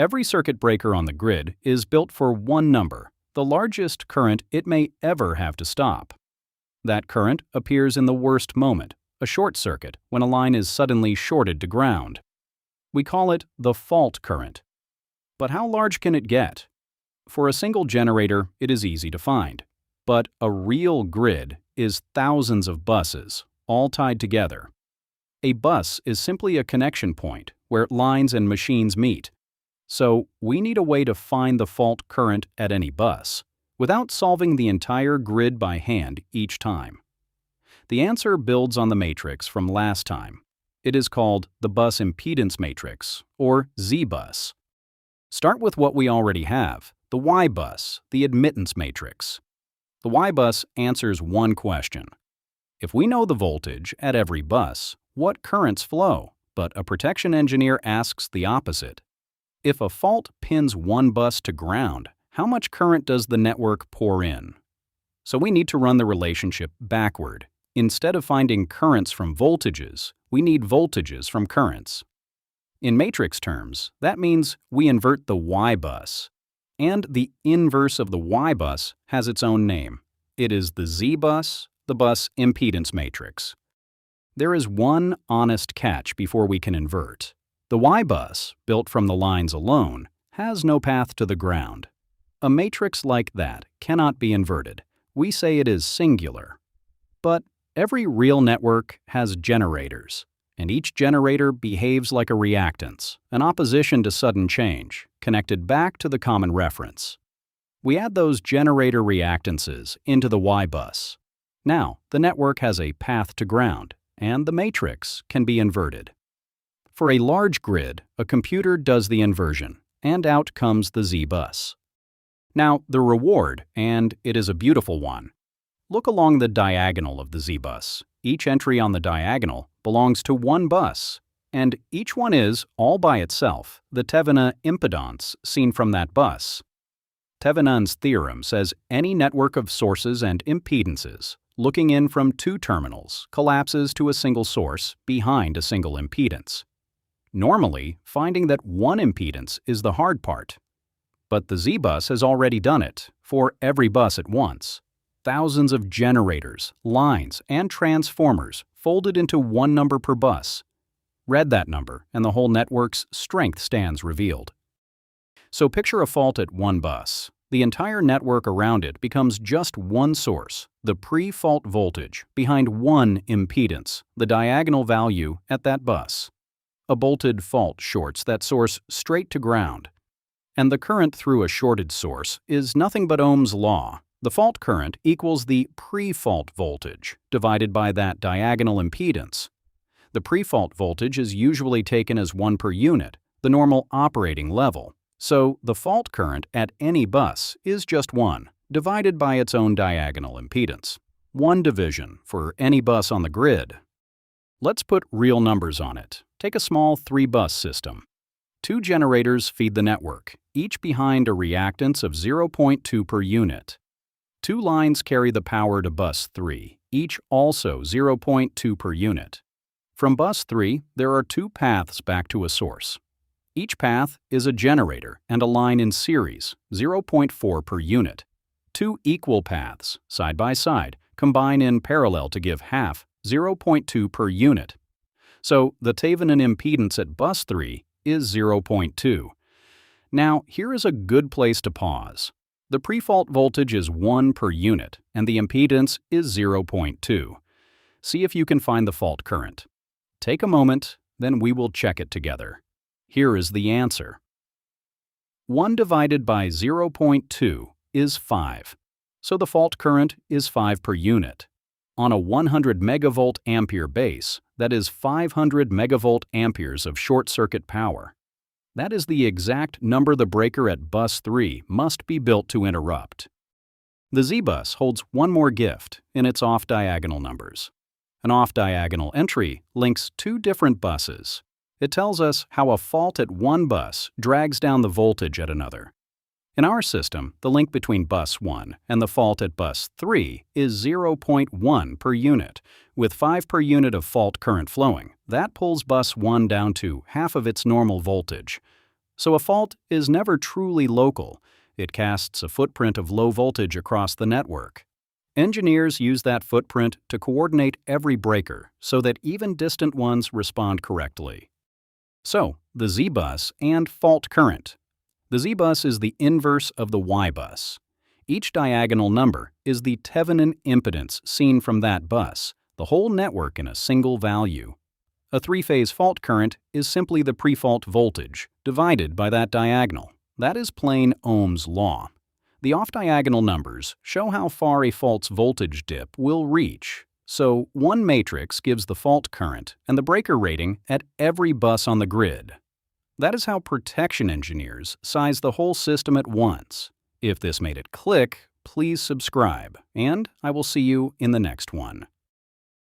Every circuit breaker on the grid is built for one number, the largest current it may ever have to stop. That current appears in the worst moment, a short circuit, when a line is suddenly shorted to ground. We call it the fault current. But how large can it get? For a single generator, it is easy to find. But a real grid is thousands of buses, all tied together. A bus is simply a connection point where lines and machines meet. So we need a way to find the fault current at any bus, without solving the entire grid by hand each time. The answer builds on the matrix from last time. It is called the bus impedance matrix, or Zbus. Start with what we already have, the Ybus, the admittance matrix. The Ybus answers one question. If we know the voltage at every bus, what currents flow? But a protection engineer asks the opposite. If a fault pins one bus to ground, how much current does the network pour in? So we need to run the relationship backward. Instead of finding currents from voltages, we need voltages from currents. In matrix terms, that means we invert the Y-bus. And the inverse of the Y-bus has its own name. It is the Z-bus, the bus impedance matrix. There is one honest catch before we can invert. The Y-bus, built from the lines alone, has no path to the ground. A matrix like that cannot be inverted. We say it is singular. But every real network has generators, and each generator behaves like a reactance, an opposition to sudden change, connected back to the common reference. We add those generator reactances into the Y-bus. Now, the network has a path to ground, and the matrix can be inverted. For a large grid, a computer does the inversion, and out comes the Z-bus. Now, the reward, and it is a beautiful one. Look along the diagonal of the Z-bus. Each entry on the diagonal belongs to one bus, and each one is, all by itself, the Thévenin impedance seen from that bus. Thévenin's theorem says any network of sources and impedances, looking in from two terminals, collapses to a single source behind a single impedance. Normally, finding that one impedance is the hard part. But the Z-bus has already done it, for every bus at once. Thousands of generators, lines, and transformers folded into one number per bus. Read that number, and the whole network's strength stands revealed. So picture a fault at one bus. The entire network around it becomes just one source, the pre-fault voltage, behind one impedance, the diagonal value at that bus. A bolted fault shorts that source straight to ground. And the current through a shorted source is nothing but Ohm's law. The fault current equals the pre-fault voltage divided by that diagonal impedance. The pre-fault voltage is usually taken as 1 per unit, the normal operating level. So the fault current at any bus is just 1, divided by its own diagonal impedance. One division for any bus on the grid. Let's put real numbers on it. Take a small 3-bus system. 2 generators feed the network, each behind a reactance of 0.2 per unit. 2 lines carry the power to bus 3, each also 0.2 per unit. From bus 3, there are 2 paths back to a source. Each path is a generator and a line in series, 0.4 per unit. 2 equal paths, side by side, combine in parallel to give half, 0.2 per unit. So the Thévenin impedance at bus 3 is 0.2. Now, here is a good place to pause. The pre-fault voltage is 1 per unit, and the impedance is 0.2. See if you can find the fault current. Take a moment, then we will check it together. Here is the answer. 1 divided by 0.2 is 5. So the fault current is 5 per unit. On a 100 megavolt ampere base, that is 500 megavolt amperes of short-circuit power. That is the exact number the breaker at bus 3 must be built to interrupt. The Z-bus holds one more gift in its off-diagonal numbers. An off-diagonal entry links 2 different buses. It tells us how a fault at one bus drags down the voltage at another. In our system, the link between bus 1 and the fault at bus 3 is 0.1 per unit, with 5 per unit of fault current flowing. That pulls bus 1 down to half of its normal voltage. So a fault is never truly local. It casts a footprint of low voltage across the network. Engineers use that footprint to coordinate every breaker so that even distant ones respond correctly. So, the Z-bus and fault current. The Z-bus is the inverse of the Y-bus. Each diagonal number is the Thévenin impedance seen from that bus, the whole network in a single value. A three-phase fault current is simply the pre-fault voltage divided by that diagonal. That is plain Ohm's law. The off-diagonal numbers show how far a fault's voltage dip will reach. So, one matrix gives the fault current and the breaker rating at every bus on the grid. That is how protection engineers size the whole system at once. If this made it click, please subscribe, and I will see you in the next one.